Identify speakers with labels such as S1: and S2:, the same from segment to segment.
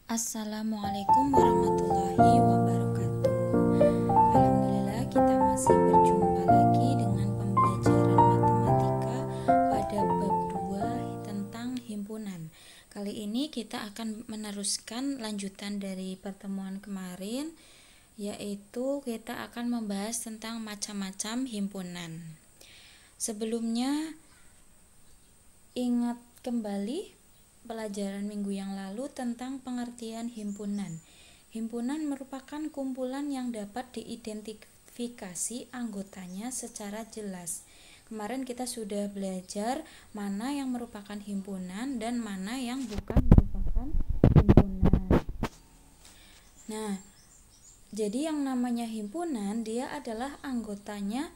S1: Assalamualaikum warahmatullahi wabarakatuh. Alhamdulillah kita masih berjumpa lagi dengan pembelajaran matematika pada bab 2 tentang himpunan. Kali ini kita akan meneruskan lanjutan dari pertemuan kemarin, yaitu kita akan membahas tentang macam-macam himpunan. Sebelumnya ingat kembali pelajaran minggu yang lalu tentang pengertian himpunan. Himpunan merupakan kumpulan yang dapat diidentifikasi anggotanya secara jelas. Kemarin kita sudah belajar mana yang merupakan himpunan dan mana yang bukan merupakan himpunan. Nah, jadi yang namanya himpunan, dia adalah anggotanya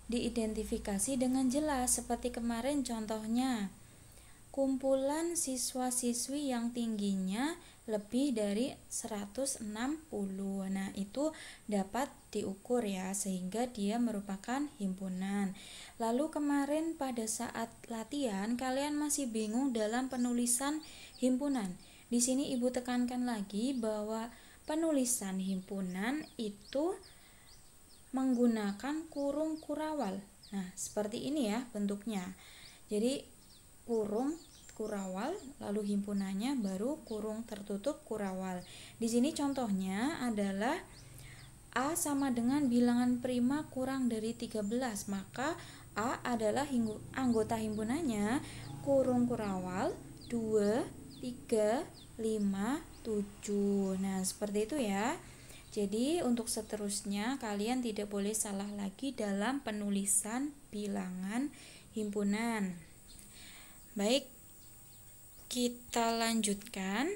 S1: diidentifikasi dengan jelas. Seperti kemarin contohnya, kumpulan siswa-siswi yang tingginya lebih dari 160. Nah, itu dapat diukur ya, sehingga dia merupakan himpunan. Lalu kemarin pada saat latihan kalian masih bingung dalam penulisan himpunan. Di sini Ibu tekankan lagi bahwa penulisan himpunan itu menggunakan kurung kurawal. Nah, seperti ini ya bentuknya. Jadi kurung kurawal, lalu himpunannya baru kurung tertutup kurawal. Di sini contohnya adalah A sama dengan bilangan prima kurang dari 13, maka A adalah anggota himpunannya kurung kurawal 2, 3, 5, 7. Nah, seperti itu ya. Jadi untuk seterusnya kalian tidak boleh salah lagi dalam penulisan bilangan himpunan. Baik, kita lanjutkan.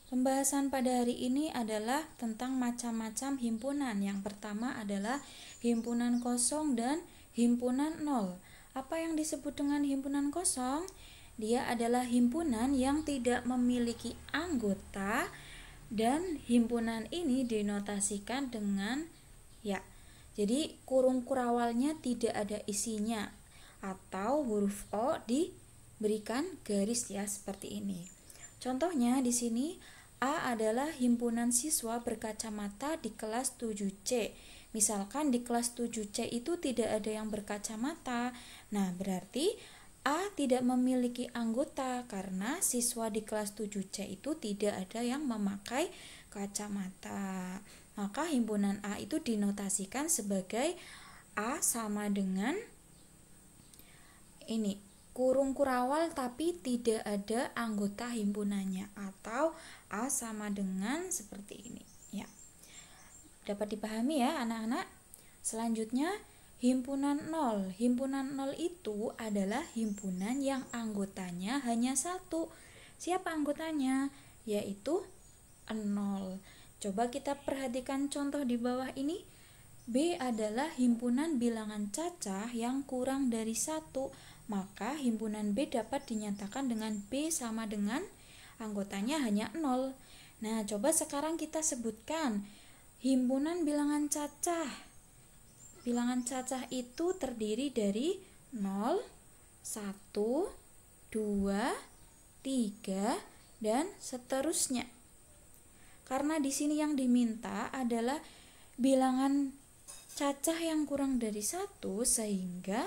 S1: Pembahasan pada hari ini adalah tentang macam-macam himpunan. Yang pertama adalah himpunan kosong dan himpunan nol. Apa yang disebut dengan himpunan kosong? Dia adalah himpunan yang tidak memiliki anggota dan himpunan ini dinotasikan dengan ya. Jadi kurung kurawalnya tidak ada isinya, atau huruf O diberikan garis ya seperti ini. Contohnya di sini A adalah himpunan siswa berkacamata di kelas 7C. Misalkan di kelas 7C itu tidak ada yang berkacamata. Nah, berarti A tidak memiliki anggota karena siswa di kelas 7C itu tidak ada yang memakai kacamata. Maka himpunan A itu dinotasikan sebagai A sama dengan ini kurung kurawal tapi tidak ada anggota himpunannya, atau A sama dengan seperti ini ya. Dapat dipahami ya anak-anak? Selanjutnya himpunan nol. Himpunan nol itu adalah himpunan yang anggotanya hanya satu. Siapa anggotanya? Yaitu 0. Coba kita perhatikan contoh di bawah ini. B adalah himpunan bilangan cacah yang kurang dari 1, maka himpunan B dapat dinyatakan dengan B sama dengan anggotanya hanya 0. Nah, coba sekarang kita sebutkan himpunan bilangan cacah. Bilangan cacah itu terdiri dari 0, 1, 2, 3, dan seterusnya. Karena di sini yang diminta adalah bilangan cacah yang kurang dari 1, sehingga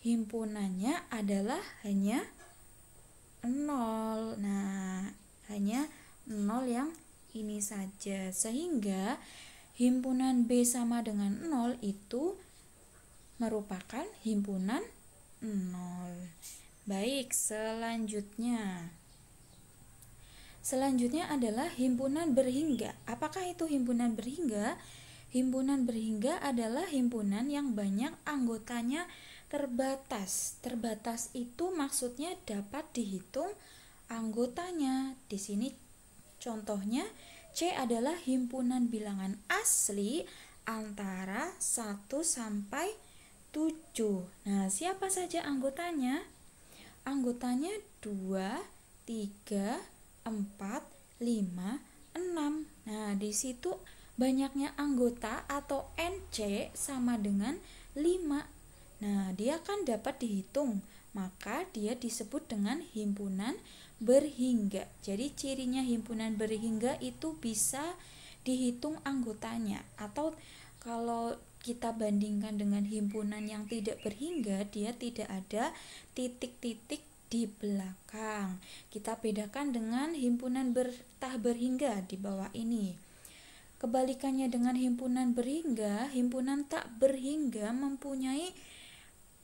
S1: himpunannya adalah hanya 0. Nah, hanya 0 yang ini saja, sehingga himpunan B sama dengan 0 itu merupakan himpunan 0. Baik, selanjutnya adalah himpunan berhingga. Apakah itu himpunan berhingga? Himpunan berhingga adalah himpunan yang banyak anggotanya terbatas. Terbatas itu maksudnya dapat dihitung anggotanya. Di sini contohnya C adalah himpunan bilangan asli antara 1 sampai 7. Nah, siapa saja anggotanya? Anggotanya 2, 3, 4, 5, 6. Nah, di situ banyaknya anggota atau NC sama dengan 5. Nah, dia kan dapat dihitung, maka dia disebut dengan himpunan berhingga. Jadi cirinya himpunan berhingga itu bisa dihitung anggotanya, atau kalau kita bandingkan dengan himpunan yang tidak berhingga, dia tidak ada titik-titik di belakang. Kita bedakan dengan himpunan tak berhingga di bawah ini. Kebalikannya dengan himpunan berhingga, himpunan tak berhingga mempunyai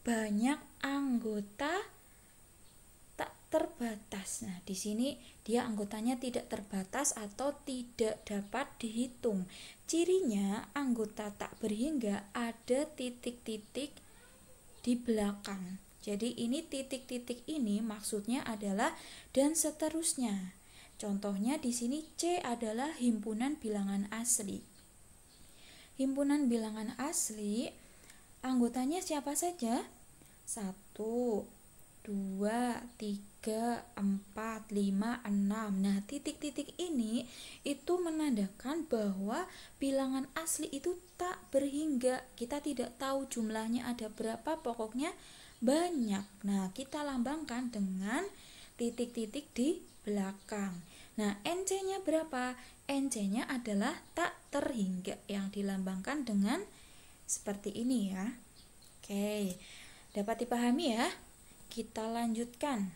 S1: banyak anggota tak terbatas. Nah, di sini dia anggotanya tidak terbatas atau tidak dapat dihitung. Cirinya anggota tak berhingga ada titik-titik di belakang. Jadi ini titik-titik ini maksudnya adalah dan seterusnya. Contohnya di sini C adalah himpunan bilangan asli. Himpunan bilangan asli anggotanya siapa saja? 1, 2, 3, 4, 5, 6. Nah, titik-titik ini itu menandakan bahwa bilangan asli itu tak berhingga. Kita tidak tahu jumlahnya ada berapa, pokoknya banyak. Nah, kita lambangkan dengan titik-titik di belakang. Nah, NC-nya berapa? NC-nya adalah tak terhingga yang dilambangkan dengan seperti ini ya. Oke, dapat dipahami ya? Kita lanjutkan.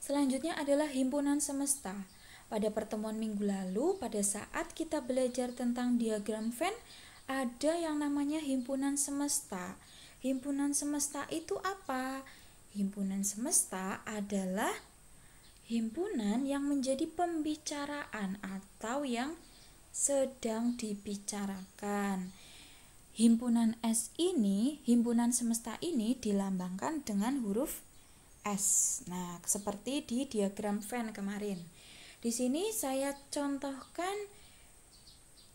S1: Selanjutnya adalah himpunan semesta. Pada pertemuan minggu lalu, pada saat kita belajar tentang diagram Venn, ada yang namanya himpunan semesta. Himpunan semesta itu apa? Himpunan semesta adalah himpunan yang menjadi pembicaraan atau yang sedang dibicarakan. Himpunan S ini, himpunan semesta ini dilambangkan dengan huruf S. Nah, seperti di diagram Venn kemarin. Di sini saya contohkan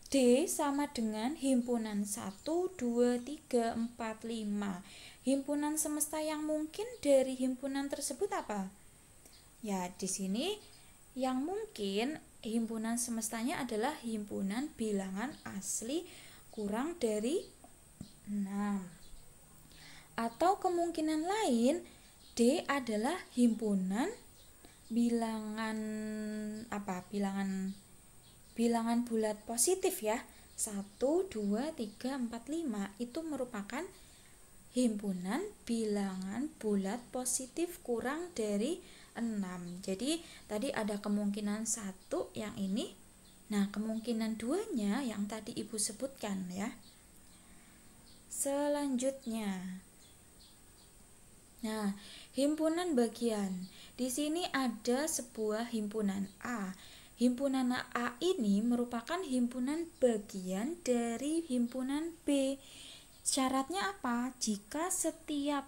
S1: D sama dengan himpunan 1, 2, 3, 4, 5. Himpunan semesta yang mungkin dari himpunan tersebut apa? Ya, di sini yang mungkin himpunan semestanya adalah himpunan bilangan asli kurang dari 6. Atau kemungkinan lain D adalah himpunan bilangan bilangan bulat positif ya. 1, 2, 3, 4, 5 itu merupakan himpunan bilangan bulat positif kurang dari 6. Jadi tadi ada kemungkinan 1 yang ini. Nah, kemungkinan 2-nya yang tadi Ibu sebutkan ya. Selanjutnya. Nah, himpunan bagian. Di sini ada sebuah himpunan A. Himpunan A ini merupakan himpunan bagian dari himpunan B. Syaratnya apa? Jika setiap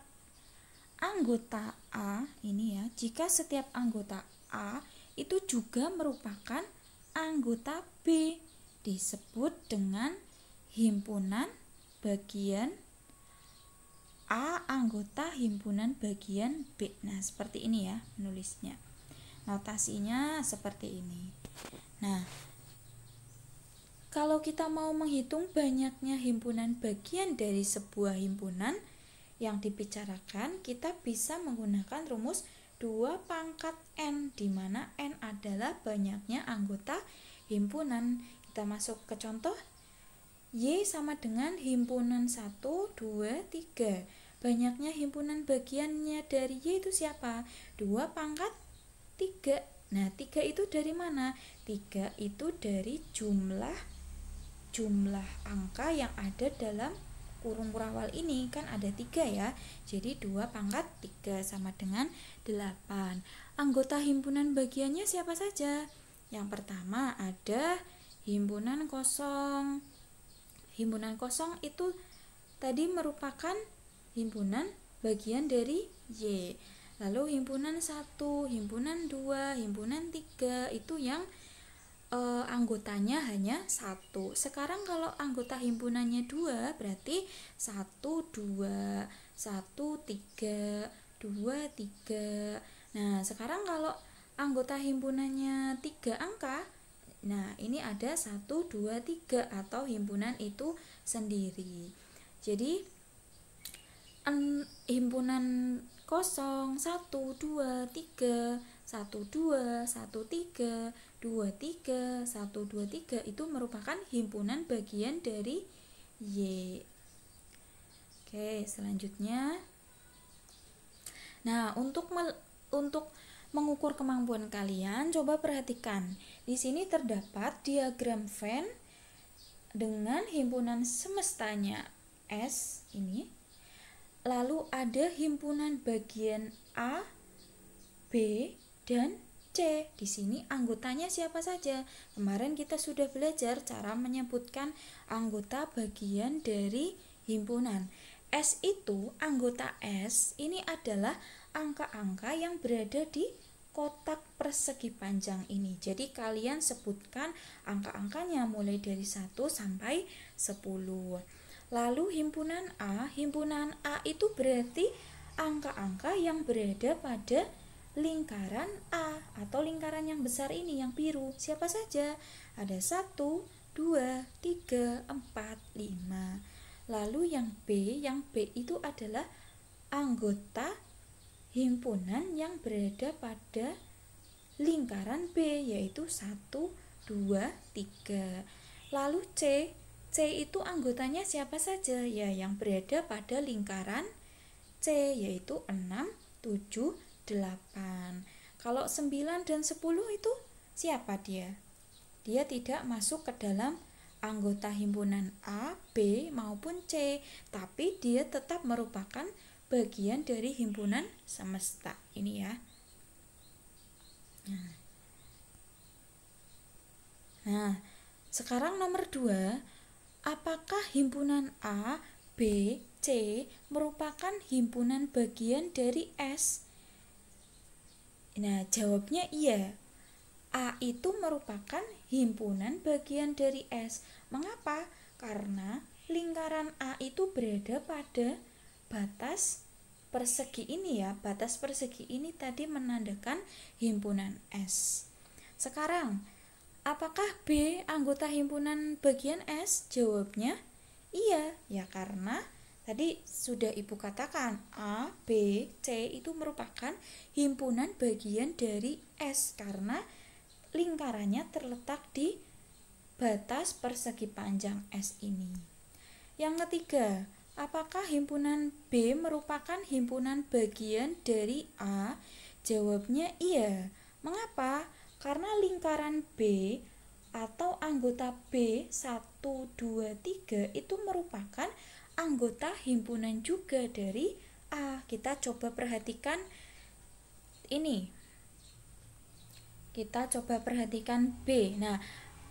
S1: anggota A ini ya, jika setiap anggota A itu juga merupakan anggota B, disebut dengan himpunan bagian A anggota himpunan bagian B. Nah, seperti ini ya menulisnya. Notasinya seperti ini. Nah, kalau kita mau menghitung banyaknya himpunan bagian dari sebuah himpunan yang dibicarakan, kita bisa menggunakan rumus 2 pangkat N, di mana N adalah banyaknya anggota himpunan. Kita masuk ke contoh. Y sama dengan himpunan 1, 2, 3. Banyaknya himpunan bagiannya dari Y itu siapa? 2 pangkat 3. Nah, 3 itu dari mana? 3 itu dari jumlah angka yang ada dalam kurung kurawal ini. Kan ada 3 ya. Jadi 2 pangkat 3 sama dengan 8. Anggota himpunan bagiannya siapa saja? Yang pertama ada himpunan kosong. Himpunan kosong itu tadi merupakan himpunan bagian dari Y. Lalu himpunan 1, himpunan 2, himpunan 3 itu yang anggotanya hanya 1. Sekarang kalau anggota himpunannya 2 berarti 1, 2, 1, 3, 2, 3. Nah, sekarang kalau anggota himpunannya 3 angka, nah ini ada 1, 2, 3 atau himpunan itu sendiri. Jadi himpunan 0, 1, 2, 3 12, 13, 23, 123 itu merupakan himpunan bagian dari Y. Oke, selanjutnya. Nah, untuk mengukur kemampuan kalian, coba perhatikan. Di sini terdapat diagram Venn dengan himpunan semestanya S ini. Lalu ada himpunan bagian A, B, dan C. Di sini anggotanya siapa saja? Kemarin kita sudah belajar cara menyebutkan anggota bagian dari himpunan. S itu, anggota S ini adalah angka-angka yang berada di kotak persegi panjang ini. Jadi kalian sebutkan angka-angkanya mulai dari 1 sampai 10. Lalu himpunan A itu berarti angka-angka yang berada pada lingkaran A atau lingkaran yang besar ini yang biru. Siapa saja? Ada 1, 2, 3, 4, 5. Lalu yang B itu adalah anggota himpunan yang berada pada lingkaran B, yaitu 1, 2, 3. Lalu C itu anggotanya siapa saja? Ya, yang berada pada lingkaran C, yaitu 6, 7, 8. Kalau 9 dan 10 itu siapa dia? Dia tidak masuk ke dalam anggota himpunan A, B maupun C, tapi dia tetap merupakan bagian dari himpunan semesta. Ini ya. Nah, sekarang nomor 2, apakah himpunan A, B, C merupakan himpunan bagian dari S? Nah, jawabnya iya. A itu merupakan himpunan bagian dari S. Mengapa? Karena lingkaran A itu berada pada batas persegi ini ya. Batas persegi ini tadi menandakan himpunan S. Sekarang, apakah B anggota himpunan bagian S? Jawabnya iya. Ya, karena tadi sudah Ibu katakan A, B, C itu merupakan himpunan bagian dari S karena lingkarannya terletak di batas persegi panjang S ini. Yang ketiga, apakah himpunan B merupakan himpunan bagian dari A? Jawabnya iya. Mengapa? Karena lingkaran B atau anggota B 1, 2, 3 itu merupakan anggota himpunan juga dari A. Kita coba perhatikan ini. Kita coba perhatikan B. Nah,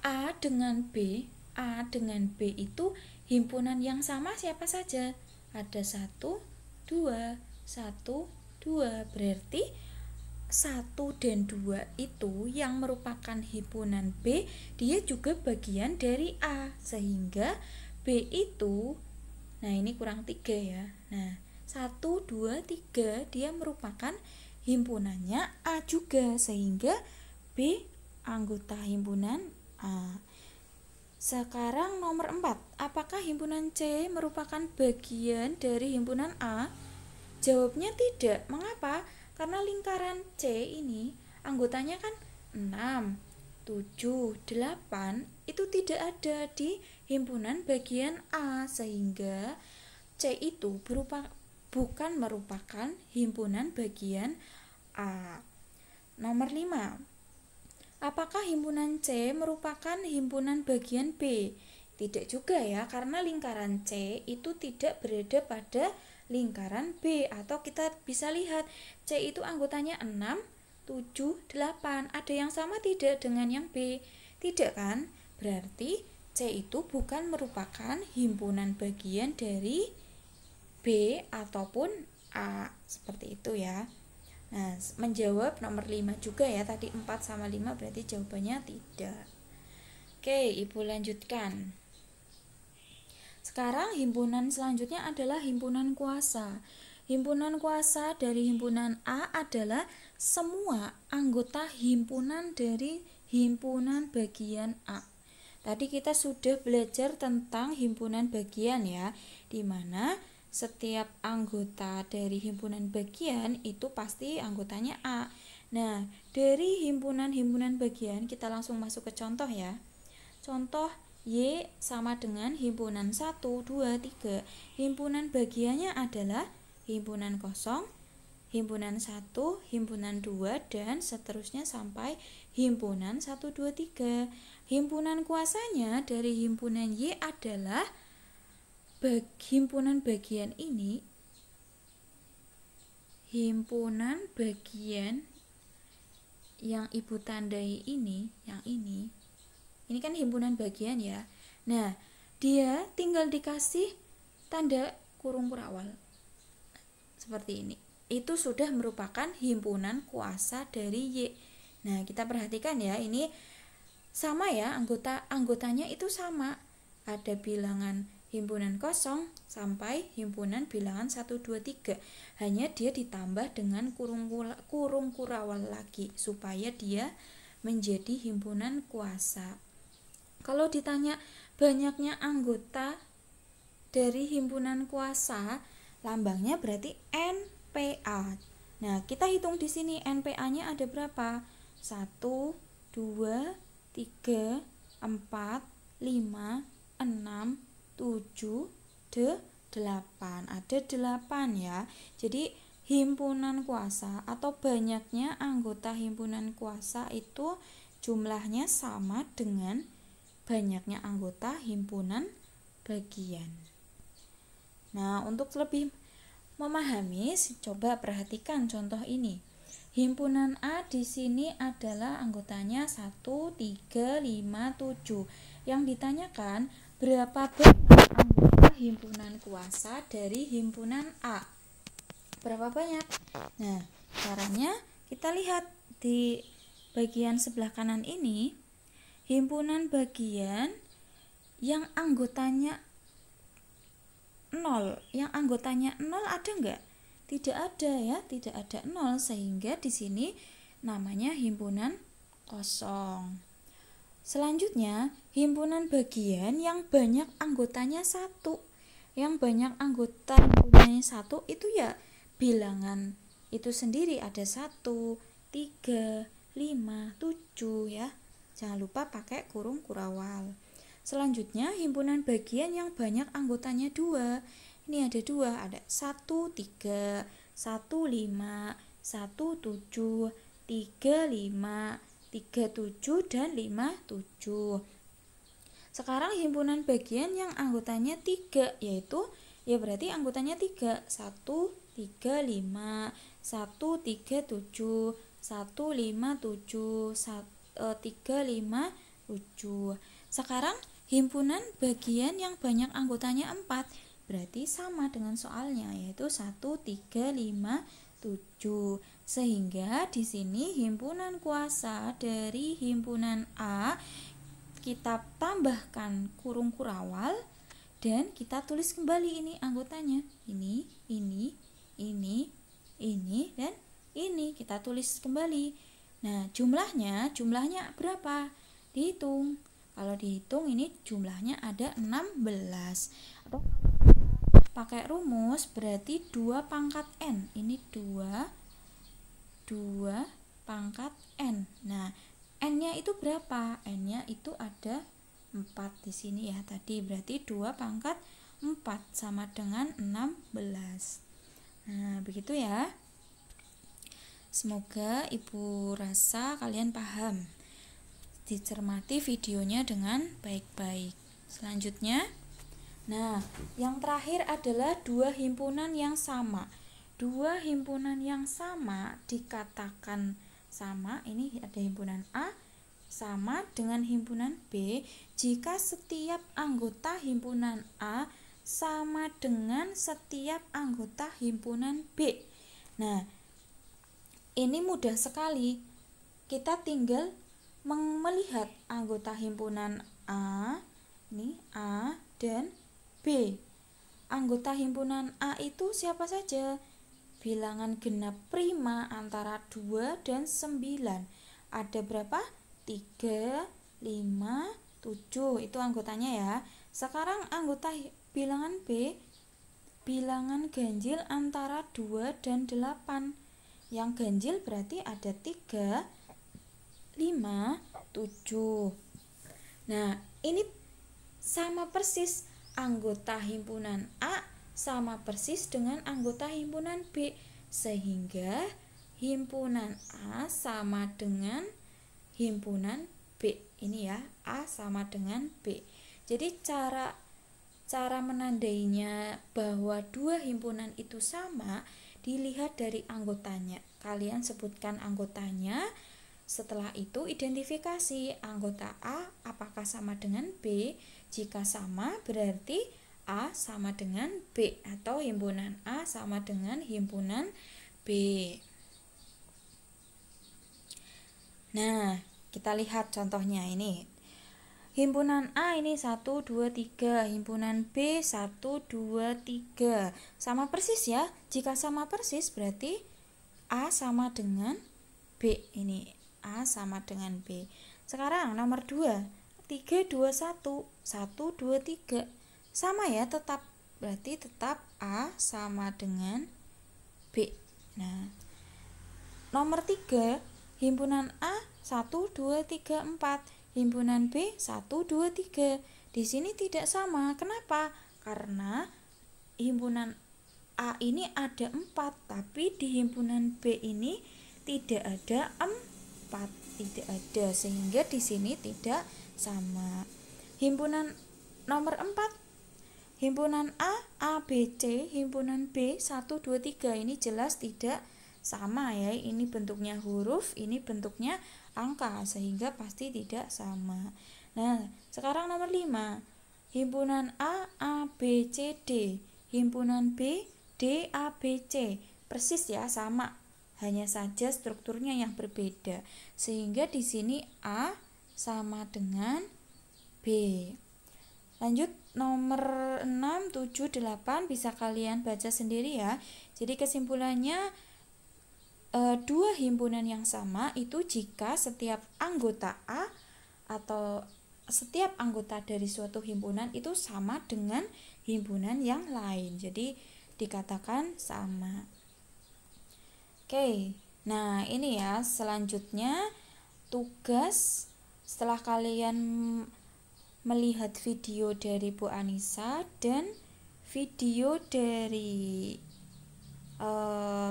S1: A dengan B itu himpunan yang sama siapa saja? Ada 1, 2, 1, 2. Berarti 1 dan 2 itu yang merupakan himpunan B, dia juga bagian dari A. Sehingga B itu, nah ini kurang 3 ya. Nah, 1, 2, 3 dia merupakan himpunannya A juga. Sehingga B anggota himpunan A. Sekarang nomor 4, apakah himpunan C merupakan bagian dari himpunan A? Jawabnya tidak. Mengapa? Karena lingkaran C ini anggotanya kan 6, 7, 8 itu tidak ada di himpunan bagian A, sehingga C itu bukan merupakan himpunan bagian A. Nomor 5, apakah himpunan C merupakan himpunan bagian B? Tidak juga ya, karena lingkaran C itu tidak berada pada lingkaran B, atau kita bisa lihat C itu anggotanya 6, 7, 8. Ada yang sama tidak dengan yang B? Tidak kan? Berarti C itu bukan merupakan himpunan bagian dari B ataupun A. Seperti itu ya. Nah, menjawab nomor 5 juga ya. Tadi 4 sama 5 berarti jawabannya tidak. Oke, Ibu lanjutkan. Sekarang himpunan selanjutnya adalah himpunan kuasa. Himpunan kuasa dari himpunan A adalah semua anggota himpunan dari himpunan bagian A. Tadi kita sudah belajar tentang himpunan bagian ya, di mana setiap anggota dari himpunan bagian itu pasti anggotanya A. Nah, dari himpunan-himpunan bagian kita langsung masuk ke contoh ya. Contoh Y sama dengan himpunan 1, 2, 3. Himpunan bagiannya adalah himpunan kosong, himpunan 1, himpunan 2, dan seterusnya sampai himpunan 1, 2, 3. Himpunan kuasanya dari himpunan Y adalah himpunan bagian ini, himpunan bagian yang ibu tandai ini, yang ini kan himpunan bagian ya. Nah, dia tinggal dikasih tanda kurung kurawal seperti ini. Itu sudah merupakan himpunan kuasa dari Y. Nah, kita perhatikan ya, ini sama ya, anggotanya itu sama. Ada bilangan himpunan kosong sampai himpunan bilangan 1, 2, 3. Hanya dia ditambah dengan kurung kurawal lagi supaya dia menjadi himpunan kuasa. Kalau ditanya banyaknya anggota dari himpunan kuasa, lambangnya berarti NPA. Nah, kita hitung di sini NPA-nya ada berapa? 1, 2, 3, 4, 5, 6, 7, 8. Ada 8 ya. Jadi himpunan kuasa atau banyaknya anggota himpunan kuasa itu jumlahnya sama dengan banyaknya anggota himpunan bagian. Nah, untuk lebih memahami, coba perhatikan contoh ini. Himpunan A di sini adalah anggotanya 1, 3, 5, 7. Yang ditanyakan berapa banyak anggota himpunan kuasa dari himpunan A? Berapa banyak? Nah, caranya kita lihat di bagian sebelah kanan ini, himpunan bagian yang anggotanya 0. Yang anggotanya 0 ada enggak? Tidak ada ya, tidak ada 0, sehingga di sini namanya himpunan kosong. Selanjutnya, himpunan bagian yang banyak anggotanya 1. Yang banyak anggota himpunannya 1 itu ya bilangan itu sendiri, ada 1, 3, 5, 7 ya. Jangan lupa pakai kurung kurawal. Selanjutnya, himpunan bagian yang banyak anggotanya 2. Ini ada 2, ada 1, 3, 1, 5, 1, 7, 3, 5, 3, 7, dan 5, 7. Sekarang himpunan bagian yang anggotanya 3, yaitu ya berarti anggotanya 3. 1, 3, 5, 1, 3, 7, 1, 5, 7, 3, 5, 7. Sekarang himpunan bagian yang banyak anggotanya 4, berarti sama dengan soalnya, yaitu 1, 3, 5, 7. Sehingga di sini himpunan kuasa dari himpunan A kita tambahkan kurung kurawal dan kita tulis kembali ini anggotanya. Ini, dan ini kita tulis kembali. Nah, jumlahnya berapa? Dihitung. Kalau dihitung ini jumlahnya ada 16. Atau pakai rumus berarti 2 pangkat N. Ini 2 pangkat N. Nah, N-nya itu berapa? N-nya itu ada 4 di sini ya tadi. Berarti 2 pangkat 4 sama dengan 16. Nah, begitu ya. Semoga Ibu rasa kalian paham. Dicermati videonya dengan baik-baik. Selanjutnya, nah, yang terakhir adalah 2 himpunan yang sama. 2 himpunan yang sama dikatakan sama. Ini ada himpunan A sama dengan himpunan B jika setiap anggota himpunan A sama dengan setiap anggota himpunan B. Nah, ini mudah sekali. Kita tinggal melihat anggota himpunan A, ini A dan B. Anggota himpunan A itu siapa saja? Bilangan genap prima antara 2 dan 9. Ada berapa? 3, 5, 7. Itu anggotanya ya. Sekarang anggota bilangan B, bilangan ganjil antara 2 dan 8. Yang ganjil berarti ada 3, 5, 7. Nah, ini sama persis anggota himpunan A sama persis dengan anggota himpunan B, sehingga himpunan A sama dengan himpunan B. Ini ya, A sama dengan B. Jadi cara menandainya bahwa dua himpunan itu sama dilihat dari anggotanya. Kalian sebutkan anggotanya. Setelah itu identifikasi anggota A apakah sama dengan B. Jika sama berarti A sama dengan B atau himpunan A sama dengan himpunan B. Nah, kita lihat contohnya ini. Himpunan A ini 1, 2, 3, himpunan B 1, 2, 3. Sama persis ya. Jika sama persis berarti A sama dengan B. Ini A sama dengan B. Sekarang nomor 2, 3, 2, 1, 1, 2, 3. Sama ya, tetap berarti tetap A sama dengan B. Nah, nomor 3, himpunan A 1, 2, 3, 4, himpunan B 1, 2, 3. Di sini tidak sama. Kenapa? Karena himpunan A ini ada 4, tapi di himpunan B ini tidak ada 4, tidak ada, sehingga di sini tidak sama. Himpunan nomor 4, himpunan A, B, C, himpunan B 1, 2, 3 ini jelas tidak sama ya. Ini bentuknya huruf, ini bentuknya angka, sehingga pasti tidak sama. Nah, sekarang nomor 5, himpunan A, B, C, D, himpunan B, D, A, B, C. Persis ya, sama. Hanya saja strukturnya yang berbeda. Sehingga di sini A sama dengan B. Lanjut nomor 6, 7, 8 bisa kalian baca sendiri ya. Jadi kesimpulannya dua himpunan yang sama itu jika setiap anggota A atau setiap anggota dari suatu himpunan itu sama dengan himpunan yang lain. Jadi dikatakan sama. Oke, nah ini ya selanjutnya tugas setelah kalian melihat video dari Bu Anissa dan video dari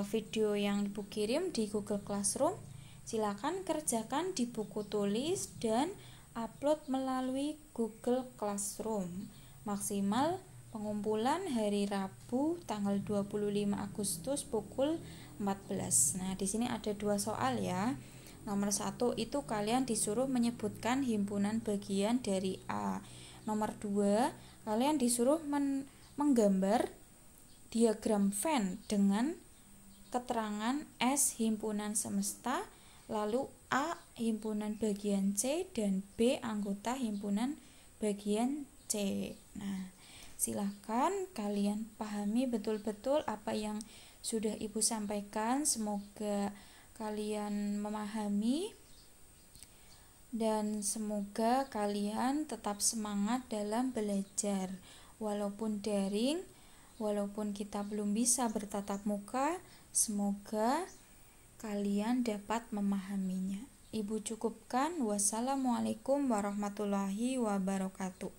S1: video yang Ibu kirim di Google Classroom, silakan kerjakan di buku tulis dan upload melalui Google Classroom. Maksimal pengumpulan hari Rabu tanggal 25 Agustus pukul 14. Nah, di sini ada 2 soal ya. Nomor 1 itu kalian disuruh menyebutkan himpunan bagian dari A. Nomor 2, kalian disuruh menggambar diagram Venn dengan keterangan S himpunan semesta, lalu A himpunan bagian C dan B anggota himpunan bagian C. Nah, silakan kalian pahami betul-betul apa yang sudah Ibu sampaikan. Semoga kalian memahami dan semoga kalian tetap semangat dalam belajar. Walaupun daring, walaupun kita belum bisa bertatap muka, semoga kalian dapat memahaminya. Ibu cukupkan. Wassalamualaikum warahmatullahi wabarakatuh.